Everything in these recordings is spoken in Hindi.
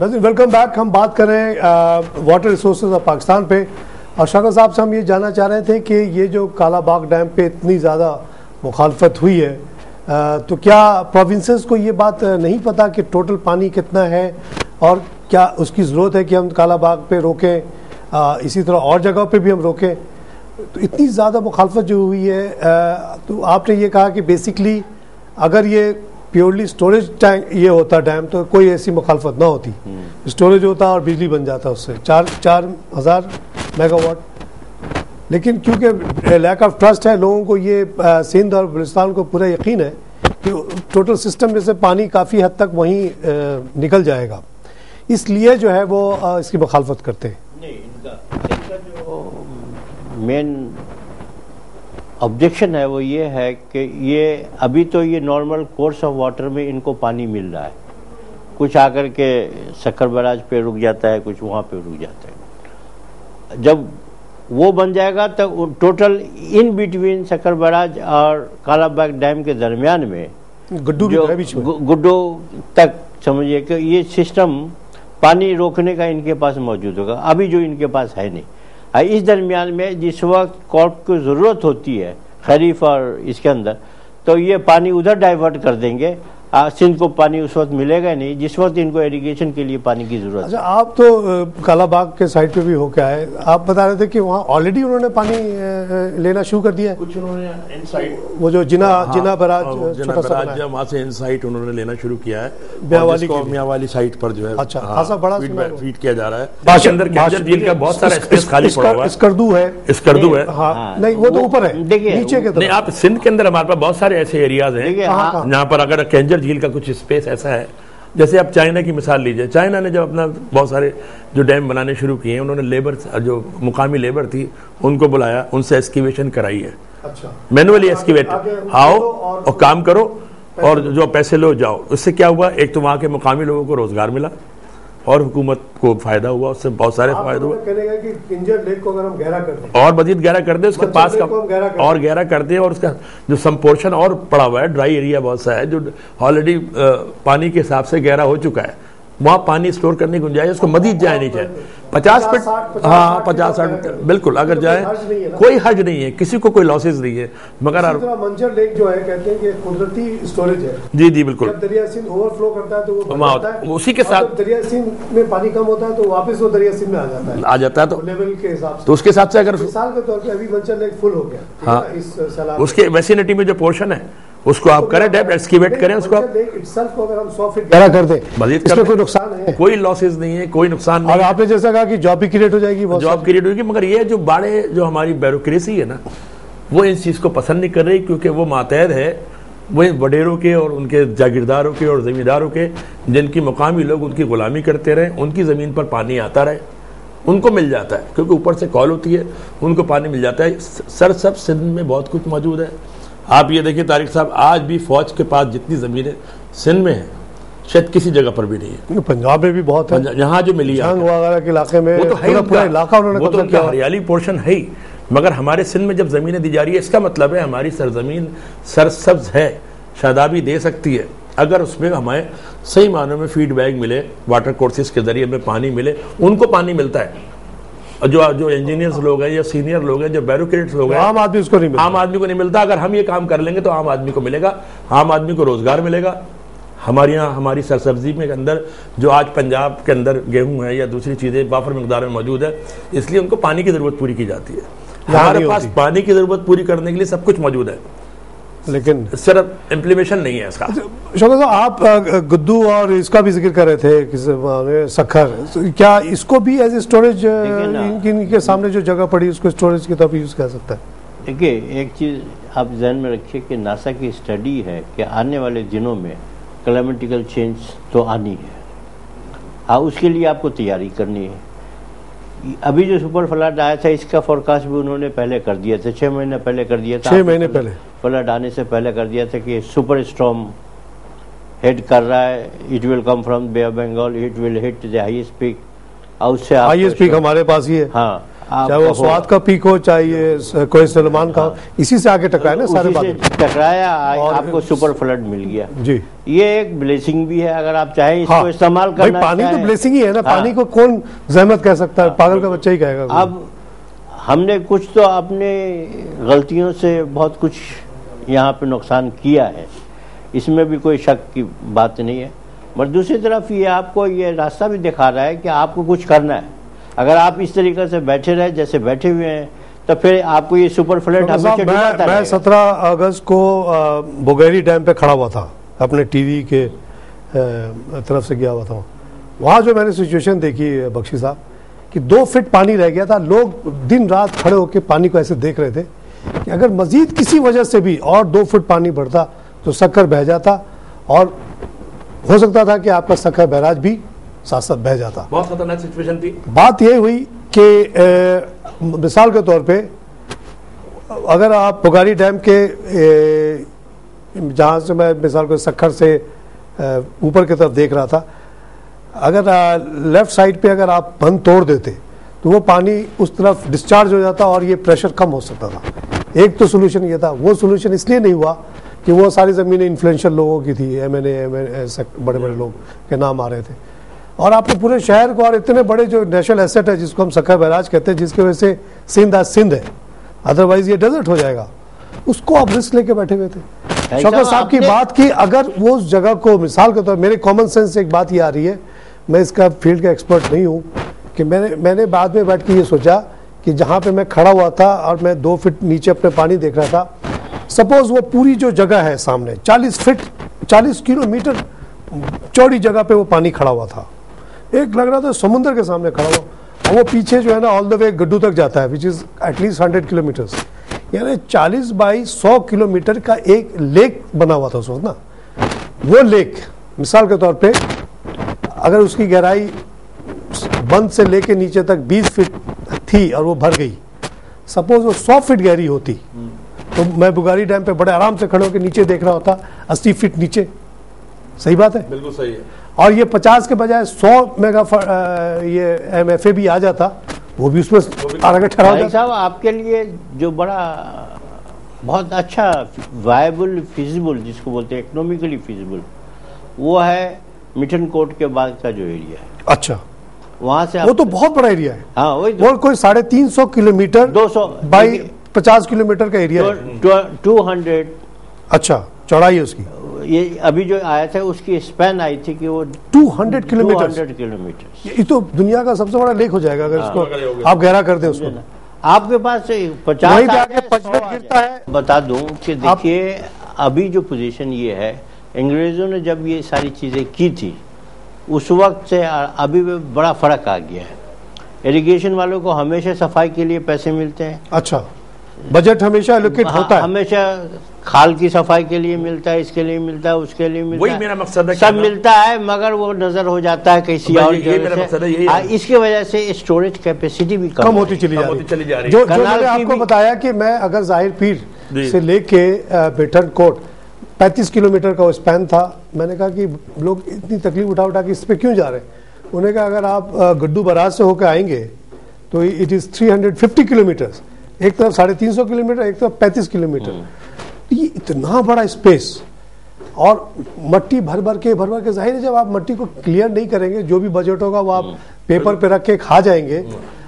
नाज़रीन वेलकम बैक। हम बात कर रहे हैं वाटर रिसोर्सेज ऑफ पाकिस्तान पे, और शौकत साहब से हम ये जानना चाह रहे थे कि ये जो काला बाग डैम पे इतनी ज़्यादा मुखालफत हुई है, तो क्या प्रोविंसेस को ये बात नहीं पता कि टोटल पानी कितना है और क्या उसकी ज़रूरत है कि हम काला बाग पे रोकें, इसी तरह और जगहों पे भी हम रोकें। तो इतनी ज़्यादा मुखालफत जो हुई है, तो आपने ये कहा कि बेसिकली अगर ये प्योरली स्टोरेज टैंक ये होता डैम तो कोई ऐसी मुखालफत ना होती, स्टोरेज होता और बिजली बन जाता उससे 4,000 मेगावाट। लेकिन क्योंकि लैक ऑफ ट्रस्ट है लोगों को, ये सिंध और बलूचिस्तान को पूरा यकीन है कि टोटल सिस्टम में से पानी काफ़ी हद तक वहीं निकल जाएगा, इसलिए जो है वो इसकी मुखालफत करते हैं। नहीं, इनका जो मेन ऑब्जेक्शन है वो ये है कि ये अभी तो ये नॉर्मल कोर्स ऑफ वाटर में इनको पानी मिल रहा है, कुछ आकर के सक्कर बैराज पे रुक जाता है, कुछ वहाँ पे रुक जाता है। जब वो बन जाएगा तो total in between Sukkur barrage और काला बाग डैम के दरमियान में गुड्डू तक समझिए कि ये सिस्टम पानी रोकने का इनके पास मौजूद होगा, अभी जो इनके पास है नहीं। इस दरमियान में जिस वक्त कॉर्प को ज़रूरत होती है खरीफ और इसके अंदर, तो ये पानी उधर डाइवर्ट कर देंगे। सिंध को पानी उस वक्त मिलेगा नहीं जिस वक्त इनको इरिगेशन के लिए पानी की जरूरत है। अच्छा, आप तो काला बाग के साइड पे भी होके आए, आप बता रहे थे कि वहाँ ऑलरेडी उन्होंने पानी लेना शुरू कर दिया है। कुछ उन्होंने इनसाइड वो जो जिना बराज छोटा सा बराज वहाँ से इनसाइड उन्होंने लेना शुरू किया है, मियावाली साइड पर जो है अच्छा खासा बड़ा फीड किया जा रहा है। अंदर झील का बहुत सारा स्पेस खाली पड़ा हुआ है। स्कर्दू है, नहीं वो तो ऊपर है, देखिए नीचे के तरफ। आप सिंध के अंदर हमारे पास बहुत सारे ऐसे एरियाज हैं जहाँ पर अगर कैंजर झील का कुछ स्पेस ऐसा है, जैसे आप चाइना की मिसाल लीजिए। चाइना ने जब अपना बहुत सारे जो डैम बनाने शुरू किए हैं, उन्होंने लेबर, जो मुकामी लेबर थी उनको बुलाया, उनसे एस्किवेशन कराई है। अच्छा, मैनुअली एस्किवेट आओ और काम करो और जो पैसे लो जाओ। उससे क्या हुआ, एक तो वहाँ के मुकामी लोगों को रोजगार मिला और हुकूमत को फायदा हुआ, उससे बहुत सारे फायदे हुए। कि किंजर लेक को अगर हम गहरा कर दें और मजीद गहरा कर दे, उसके पास का और गहरा कर दे, और उसका जो सम पोर्शन और पड़ा हुआ है, ड्राई एरिया बहुत सा है जो ऑलरेडी पानी के हिसाब से गहरा हो चुका है, वहाँ पानी स्टोर करने की गुंजाइश, उसको मजीद जाए नहीं चाहे 50 फीट, हाँ 50-60 बिल्कुल अगर जाए कोई हर्ज नहीं है, किसी को कोई लॉसेज नहीं है। मगर मंजर लेक जो है कहते हैं कि कुदरती स्टोरेज है। जी जी बिल्कुल, जब दरिया सिंध ओवरफ्लो करता है तो वो भर जाता है, उसी के साथ दरिया सिंध में पानी कम होता है तो वापस वो दरिया सिंध में आ जाता है तो लेवल के हिसाब से। तो उसके हिसाब से अगर मिसाल के तौर पर अभी मंजर लेक फुल हो गया, हाँ इस सैलाब उसके वेसिनिटी में जो पोर्शन है उसको आप करें, डेप्थ एस्किवेट करें, उसको अगर हम 100 फीट गहरा कर दें, मजीद इसमें कोई नुकसान है? कोई लॉसेज नहीं है, कोई नुकसान नहीं। और आपने जैसा कहा कि जॉब भी क्रिएट हो जाएगी, जॉब क्रिएट होगी, मगर ये जो बड़े जो हमारी ब्यूरोक्रेसी है ना, वो इस चीज़ को पसंद नहीं कर रही, क्योंकि वो मातहत है वो वडेरों के और उनके जागीरदारों के और ज़मींदारों के, जिनकी मुकामी लोग उनकी गुलामी करते रहे, उनकी ज़मीन पर पानी आता रहे, उनको मिल जाता है क्योंकि ऊपर से कॉल होती है, उनको पानी मिल जाता है। सर सब सिंध में बहुत कुछ मौजूद है। आप ये देखिए तारिक साहब, आज भी फौज के पास जितनी ज़मीनें सिंध में है शायद किसी जगह पर भी नहीं है। पंजाब में भी बहुत है, यहाँ जो मिली वगैरह के इलाके में, वो तो है, पूरा इलाका उन्होंने वो तो हरियाली पोर्शन है ही। मगर हमारे सिंध में जब ज़मीनें दी जा रही है, इसका मतलब है हमारी सरजमीन सरसब्ज है, शादाबी दे सकती है, अगर उसमें हमें सही मानों में फीडबैक मिले, वाटर कोर्सेज के जरिए हमें पानी मिले, उनको पानी मिलता है। जो इंजीनियर्स लोग हैं या सीनियर लोग हैं, जो ब्यूरोक्रेट्स लोग हैं, आम आदमी उसको नहीं मिलता, आम आदमी को नहीं मिलता। अगर हम ये काम कर लेंगे तो आम आदमी को मिलेगा, आम आदमी को रोजगार मिलेगा। हमारे यहाँ हमारी सरसब्जी में के अंदर जो आज पंजाब के अंदर गेहूं है या दूसरी चीज़ें वाफर मकदार में मौजूद है, इसलिए उनको पानी की ज़रूरत पूरी की जाती है। हमारे पास पानी की ज़रूरत पूरी करने के लिए सब कुछ मौजूद है, लेकिन सिर्फ इम्प्लीमेशन नहीं है इसका। शौकत साहब, आप गुड्डू और इसका भी जिक्र कर रहे थे सखर, क्या इसको भी एज ए स्टोरेज इनके सामने जो जगह पड़ी उसको स्टोरेज की तरफ यूज कर सकता है? देखिए, एक चीज़ आप ध्यान में रखिए कि नासा की स्टडी है कि आने वाले दिनों में क्लाइमेटिकल चेंज तो आनी है, हाँ उसके लिए आपको तैयारी करनी है। अभी जो सुपर फ्लड आया था, इसका फोरकास्ट भी उन्होंने पहले कर दिया था, 6 महीने पहले कर दिया था, 6 महीने पहले फ्लड आने से पहले कर दिया था कि सुपर स्टॉर्म हेड कर रहा है, it will come from bay of Bengal, it will hit the highest peak, और उससे हाईएस्ट पीक हमारे पास ही है। हाँ, चाहे वो स्वाद का पीक हो, चाहे ये कोई सलमान का हो, इसी से आगे टकराया ना सारे बात टकराया, आपको सुपर फ्लड मिल गया जी। ये एक ब्लेसिंग भी है, अगर आप चाहें इसको इस्तेमाल करना। पानी तो ब्लेसिंग ही है ना, पानी को कौन जहमत कह सकता है, पागल का बच्चा ही कहेगा। अब हमने कुछ तो अपने गलतियों से बहुत कुछ यहाँ पे नुकसान किया है, इसमें भी कोई शक की बात नहीं है, मगर दूसरी तरफ ये आपको ये रास्ता भी दिखा रहा है कि आपको कुछ करना है। अगर आप इस तरीके से बैठे रहे जैसे बैठे हुए हैं तो फिर आपको ये सुपर फ्लड हमेशा डुबाता रहेगा। मैं 17 अगस्त को बोगेरी डैम पे खड़ा हुआ था, अपने टीवी के तरफ से गया हुआ था। वहाँ जो मैंने सिचुएशन देखी बख्शी साहब कि 2 फीट पानी रह गया था, लोग दिन रात खड़े होकर पानी को ऐसे देख रहे थे कि अगर मजीद किसी वजह से भी और 2 फुट पानी बढ़ता तो सक्कर बह जाता, और हो सकता था कि आपका सक्कर बैराज भी साथ साथ बह जाता। बहुत खतरनाक सिचुएशन थी। बात ये हुई कि मिसाल के तौर पे अगर आप बोगारी डैम के जहाँ से मैं मिसाल को सक्खर से ऊपर की तरफ देख रहा था, अगर लेफ्ट साइड पे अगर आप बंद तोड़ देते तो वो पानी उस तरफ डिस्चार्ज हो जाता और ये प्रेशर कम हो सकता था। एक तो सोल्यूशन ये था, वो सोल्यूशन इसलिए नहीं हुआ कि वो सारी ज़मीनें इन्फ्लुएंशियल लोगों की थी, एमएनए बड़े बड़े लोग के नाम आ रहे थे, और आपने पूरे शहर को और इतने बड़े जो नेशनल एसेट है जिसको हम सक्खर बैराज कहते हैं, जिसकी वजह से सिंध आज सिंध है, अदरवाइज ये डेजर्ट हो जाएगा, उसको आप रिस्क लेके बैठे हुए थे। शौकत साहब की बात की, अगर वो उस जगह को मिसाल के तौर, मेरे कॉमन सेंस से एक बात ये आ रही है, मैं इसका फील्ड का एक्सपर्ट नहीं हूँ, कि मैंने बाद में बैठ के ये सोचा कि जहाँ पे मैं खड़ा हुआ था और मैं 2 फीट नीचे अपने पानी देख रहा था, सपोज वो पूरी जो जगह है सामने 40 किलोमीटर चौड़ी जगह पे वो पानी खड़ा हुआ था, एक लग रहा था समुद्र के सामने खड़ा हुआ, और वो पीछे जो है ना ऑल द वे गड्डू तक जाता है, विच इज एटलीस्ट 100 किलोमीटर्स, यानी 40 बाई 100 किलोमीटर का एक लेक बना हुआ था उस वक्त ना। वो लेक मिसाल के तौर पे अगर उसकी गहराई बंद से लेके नीचे तक 20 फीट थी और वो भर गई, सपोज वो 100 फीट गहरी होती तो मैं बोगारी डैम पे बड़े आराम से खड़े होकर नीचे देख रहा होता 80 फीट नीचे। सही बात है, बिल्कुल सही है। और ये 50 के बजाय 100 मेगा ये MFA भी आ जाता, वो भी उसमें ठहरा हो जाता। आपके लिए जो बड़ा बहुत अच्छा वायबल फिजिबल जिसको बोलते हैं इकोनॉमिकली फिजिबल, वो है मिठन कोट के बाद का जो एरिया है। अच्छा, वहां से वो तो बहुत बड़ा एरिया है। हाँ, वो कोई 350 किलोमीटर 200 बाई 50 किलोमीटर का एरिया है। 200 अच्छा चौड़ाई है उसकी। ये अभी जो आया था उसकी स्पैन आई थी कि वो 200 किलोमीटर। ये तो दुनिया का सबसे बड़ा लेक हो जाएगा अगर इसको आप गहरा कर दें उसको। आपके पास 50 गिरता है। बता दूं कि देखिए अभी जो पोजीशन ये है, अंग्रेजों ने जब ये सारी चीजें की थी उस वक्त से अभी बड़ा फर्क आ गया है। इरिगेशन वालों को हमेशा सफाई के लिए पैसे मिलते हैं। अच्छा, बजट हमेशा एलोकेट होता है, हमेशा खाल की सफाई के लिए मिलता है, इसके लिए मिलता है, उसके लिए मिलता है, वही मेरा मकसद है, सब मिलता है, मगर वो नजर हो जाता है किसी और जगह से। इसकी वजह से स्टोरेज कैपेसिटी भी कम होती चली जा रही है। जो मैंने आपको बताया कि मैं अगर जाहिर पीर से लेके मिठन कोट 35 किलोमीटर का वो स्पैन था, मैंने कहा कि लोग इतनी तकलीफ उठा उठा के इस पे क्यों जा रहे हैं। उन्होंने कहा अगर आप गड्डू बराज से होकर आएंगे तो इट इज़ 350 किलोमीटर, एक तरफ 350 किलोमीटर, एक तरफ 35 किलोमीटर। ये इतना बड़ा स्पेस और मट्टी भर भर के जाहिर है जब आप मट्टी को क्लियर नहीं करेंगे, जो भी बजट होगा वो आप पेपर पे रख के खा जाएंगे।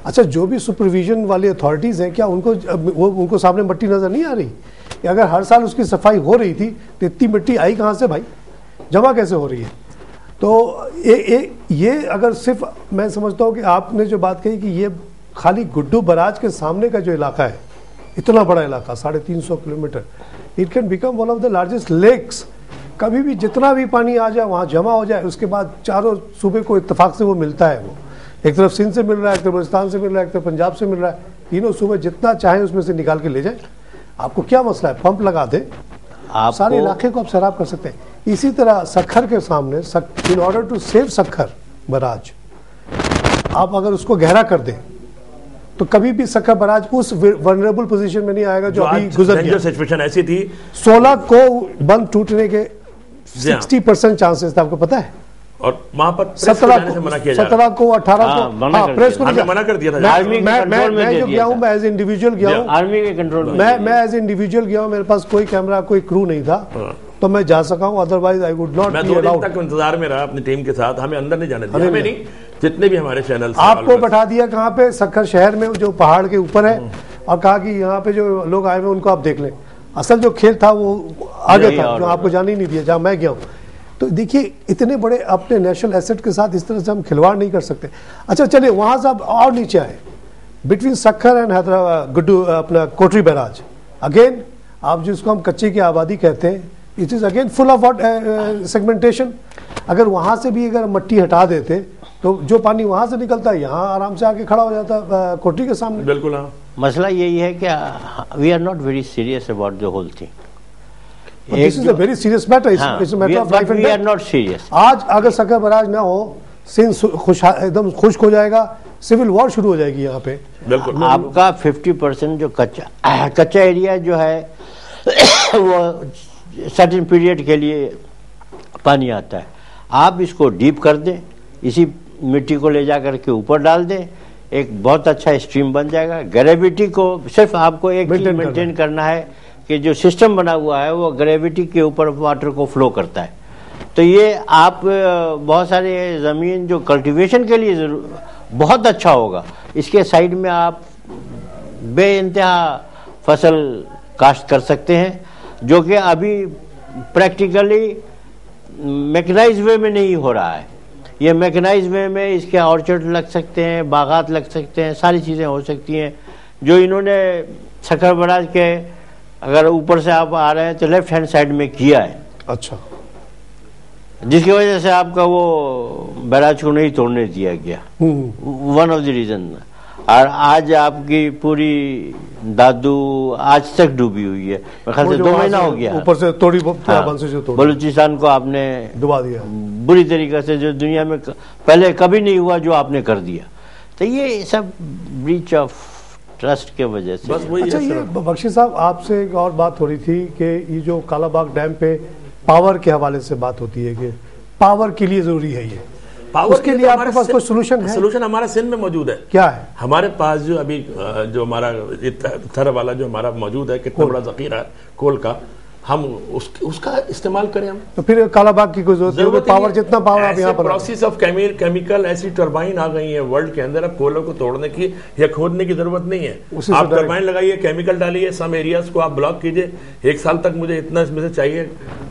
अच्छा, जो भी सुपरविजन वाली अथॉरिटीज़ हैं, क्या उनको सामने मट्टी नज़र नहीं आ रही? अगर हर साल उसकी सफाई हो रही थी तो इतनी मिट्टी आई कहाँ से भाई, जमा कैसे हो रही है? तो ये अगर सिर्फ मैं समझता हूँ कि आपने जो बात कही कि ये खाली गुड्डू बराज के सामने का जो इलाका है, इतना बड़ा इलाका 350 kilometre, it can become one of the largest lakes. कभी भी जितना भी पानी आ जाए वहाँ जमा हो जाए, उसके बाद चारों सूबे को इत्तेफाक से वो मिलता है। वो एक तरफ सिंध से मिल रहा है, एक तरफ बलूचिस्तान से मिल रहा है, एक तरफ पंजाब से मिल रहा है, तीनों सूबे जितना चाहें उसमें से निकाल के ले जाए। आपको क्या मसला है, पंप लगा दे, सारे इलाके को आप सैराब कर सकते हैं। इसी तरह सक्खर के सामने in order to save Sukkur barrage, आप अगर उसको गहरा कर दें तो कभी भी सक्खर बराज उस वनरेबल पोजीशन में नहीं आएगा जो अभी गुजर गया। सिचुएशन ऐसी थी, 16 को बंद टूटने के 60% चांसेस थे, आपको पता है? और वहां पर प्रेस को जाने से मना किया जा रहा 17 को 18 को प्रेस को हमें मना कर दिया था। मैं जो गया हूँ, मैं एज इंडिविजुअल गया हूँ, आर्मी के कंट्रोल में मैं एज इंडिविजुअल गया हूँ, मेरे पास कोई कैमरा कोई क्रू नहीं था, तो मैं जा सका हूँ, अदरवाइज आई वुड नॉट मैं बी 2 दिन अलाउड। तक इंतजार में रहा अपनी टीम के साथ, हमें अंदर नहीं जाने दिया, हमें नहीं, जितने भी हमारे चैनल आपको बैठा दिया कहाँ पे, सक्खर शहर में जो पहाड़ के ऊपर है, और कहा कि यहाँ पे जो लोग आए हुए उनको आप देख लें। असल जो खेल था वो आगे था, जो आपको जाने ही नहीं दिया जहाँ मैं गया हूँ। तो देखिए इतने बड़े अपने नेशनल एसेट के साथ इस तरह से हम खिलवाड़ नहीं कर सकते। अच्छा चलिए वहाँ से आप और नीचे आए, बिटवीन सक्खर एंड हैदराबाद गुड्डू अपना कोटरी बैराज, अगेन आप जिसको हम कच्ची की आबादी कहते हैं, it is again full of what segmentation. अगर वहाँ से भी अगर मट्टी हटा देते तो जो पानी वहाँ से निकलता है यहाँ आराम से आके खड़ा हो जाता कोटरी के सामने। बिल्कुल हाँ। मसला यही है कि we are not very serious about the whole thing. This is a very serious matter, it's a matter of life and we are not serious. आज अगर सक्खर बैराज ना हो, सिंध एकदम खुश्क हो जाएगा, सिविल वॉर शुरू हो जाएगी यहाँ पे। बिल्कुल आपका 50% जो कच्चा एरिया जो है वो सर्टेन पीरियड के लिए पानी आता है, आप इसको डीप कर दें, इसी मिट्टी को ले जा करके ऊपर डाल दें, एक बहुत अच्छा स्ट्रीम बन जाएगा। ग्रेविटी को सिर्फ आपको एक चीज मेंटेन करना है कि जो सिस्टम बना हुआ है वो ग्रेविटी के ऊपर वाटर को फ्लो करता है। तो ये आप बहुत सारे ज़मीन जो कल्टीवेशन के लिए बहुत अच्छा होगा, इसके साइड में आप बेइंतहा फसल काश्त कर सकते हैं, जो कि अभी प्रैक्टिकली मैकेनाइज्ड वे में नहीं हो रहा है। ये मैकेनाइज्ड वे में इसके ऑर्चर्ड लग सकते हैं, बागात लग सकते हैं, सारी चीज़ें हो सकती हैं जो इन्होंने सक्खर बैराज के, अगर ऊपर से आप आ रहे हैं तो लेफ्ट हैंड साइड में किया है। अच्छा, जिसकी वजह से आपका वो बैराज को नहीं तोड़ने दिया गया, वन ऑफ द रीजन। और आज आपकी पूरी दादू आज तक डूबी हुई है, मेरे ख्याल से 2 महीना हो गया। ऊपर से तोड़ी बलूचिस्तान को आपने डुबा दिया बुरी तरीके से, जो दुनिया में पहले कभी नहीं हुआ जो आपने कर दिया। तो ये सब ब्रीच ऑफ ट्रस्ट के वजह से। बस वही। अच्छा, ये बख्शी साहब आपसे एक और बात हो रही थी कि ये जो कालाबाग डैम पे पावर के हवाले से बात होती है कि पावर के लिए जरूरी है ये, पावर उसके लिए आपके पास कोई सोल्यूशन है? सोल्यूशन हमारा सिंध में मौजूद है। क्या है हमारे पास? जो अभी जो हमारा थर वाला जो हमारा मौजूद है, कितना बड़ा जखीरा है कोल का, हम उसका इस्तेमाल करें। हम तो फिर कालाबाग की कोई जरूरत नहीं, पावर जितना पावर आप यहाँ पर प्रोसेस ऑफ केमिकल ऐसी टरबाइन आ गई है वर्ल्ड के अंदर, अब कोयलों को तोड़ने की या खोदने की जरूरत नहीं है। आप टरबाइन लगाइए, केमिकल डालिए, सम एरियाज को आप ब्लॉक कीजिए, 1 साल तक मुझे इतना इसमें से चाहिए,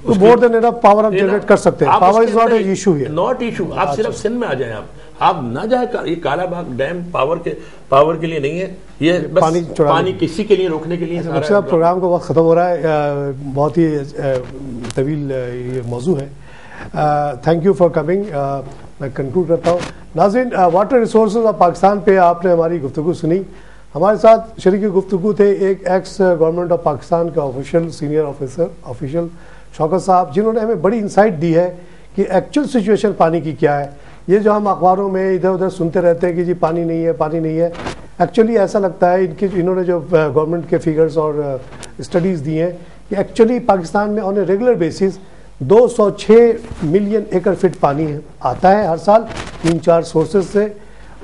तो मोर देन इनफ पावर हम जनरेट कर सकते हैं। Power is not an issue है, नॉट इशू। आप सिर्फ सिंध में आ जाए, आप ना जाए। ये कालाबाग डैम पावर के लिए नहीं है, ये बस पानी किसी के लिए रोकने के लिए। अच्छा, प्रोग्राम का वक्त खत्म हो रहा है, बहुत ही तवील ये मौजू है। Thank you for coming. मैं कंक्लूड करता हूँ। नाज़रीन, वाटर रिसोर्सेज ऑफ पाकिस्तान पे आपने हमारी गुफ्तगू सुनी। हमारे साथ शरीक गुफ्तगू थे एक एक्स गवर्नमेंट ऑफ पाकिस्तान का ऑफिशियल सीनियर ऑफिशियल शौकत साहब, जिन्होंने हमें बड़ी इंसाइट दी है कि एक्चुअल सिचुएशन पानी की क्या है। ये जो हम अखबारों में इधर उधर सुनते रहते हैं कि जी पानी नहीं है, पानी नहीं है, एक्चुअली ऐसा लगता है इन्होंने जो गवर्नमेंट के फिगर्स और स्टडीज़ दी हैं कि एक्चुअली पाकिस्तान में on a regular basis 206 million एकड़ फीट पानी आता है हर साल 3-4 सोर्सेज से,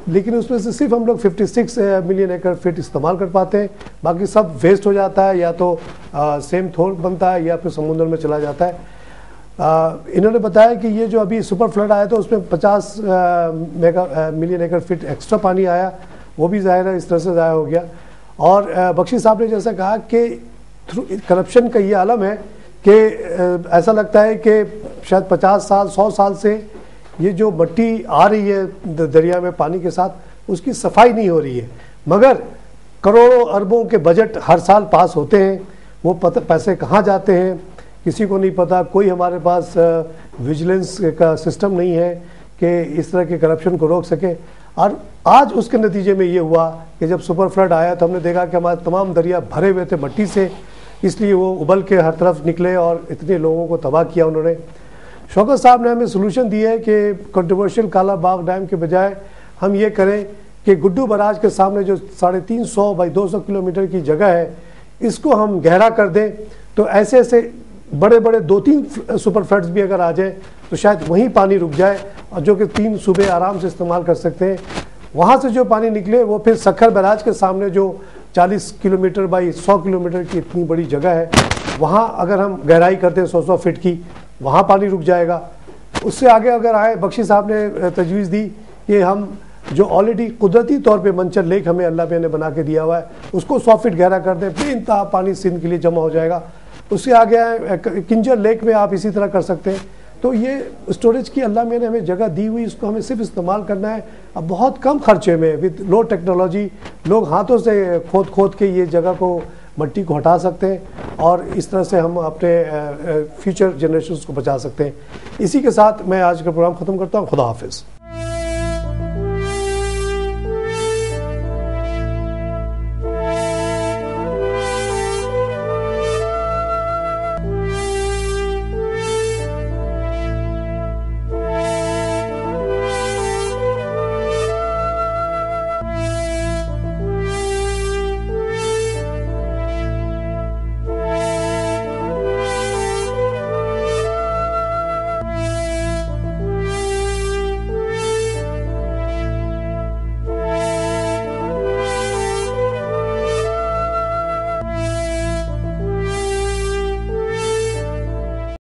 लेकिन उसमें से सिर्फ हम लोग 56 मिलियन एकड़ फीट इस्तेमाल कर पाते हैं, बाकी सब वेस्ट हो जाता है, या तो सेम थोर बनता है या फिर समुद्र में चला जाता है। इन्होंने बताया कि ये जो अभी सुपर फ्लड आया था उसमें 50 मिलियन एकड़ फीट एक्स्ट्रा पानी आया, वो भी ज़ाहिर है इस तरह से ज़ाया हो गया। और बख्शी साहब ने जैसा कहा कि थ्रू करप्शन का ये आलम है कि ऐसा लगता है कि शायद 50 साल 100 साल से ये जो मट्टी आ रही है दरिया में पानी के साथ, उसकी सफाई नहीं हो रही है, मगर करोड़ों अरबों के बजट हर साल पास होते हैं, वो पैसे कहाँ जाते हैं किसी को नहीं पता। कोई हमारे पास विजिलेंस का सिस्टम नहीं है कि इस तरह के करप्शन को रोक सके। और आज उसके नतीजे में ये हुआ कि जब सुपर फ्लड आया तो हमने देखा कि हमारे तमाम दरिया भरे हुए थे मट्टी से, इसलिए वो उबल के हर तरफ निकले और इतने लोगों को तबाह किया उन्होंने। शौकत साहब ने हमें सोल्यूशन दी है कि कंट्रोवर्शियल कालाबाग डैम के बजाय हम ये करें कि गुड्डू बैराज के सामने जो 350 बाई 200 किलोमीटर की जगह है, इसको हम गहरा कर दें, तो ऐसे ऐसे बड़े बड़े 2-3 सुपर फ्लड्स भी अगर आ जाए तो शायद वहीं पानी रुक जाए और जो कि 3 सूबे आराम से इस्तेमाल कर सकते हैं। वहाँ से जो पानी निकले वो फिर सक्खर बैराज के सामने जो 40 किलोमीटर बाई 100 किलोमीटर की इतनी बड़ी जगह है, वहाँ अगर हम गहराई करते हैं 100 फीट की, वहाँ पानी रुक जाएगा। उससे आगे अगर आए, बख्शी साहब ने तजवीज़ दी कि हम जो ऑलरेडी कुदरती तौर पे मंचर लेक हमें अल्लाह ने बना के दिया हुआ है, उसको 100 फीट गहरा कर दें, बेइंतहा पानी सिंध के लिए जमा हो जाएगा। उससे आगे आए किंजर लेक में आप इसी तरह कर सकते हैं। तो ये स्टोरेज की अल्लाह ने हमें जगह दी हुई, इसको हमें सिर्फ इस्तेमाल करना है। अब बहुत कम खर्चे में विद लो टेक्नोलॉजी लोग हाथों से खोद के ये जगह को, मट्टी को हटा सकते हैं और इस तरह से हम अपने फ्यूचर जनरेशंस को बचा सकते हैं। इसी के साथ मैं आज का प्रोग्राम ख़त्म करता हूँ। खुदा हाफिज़।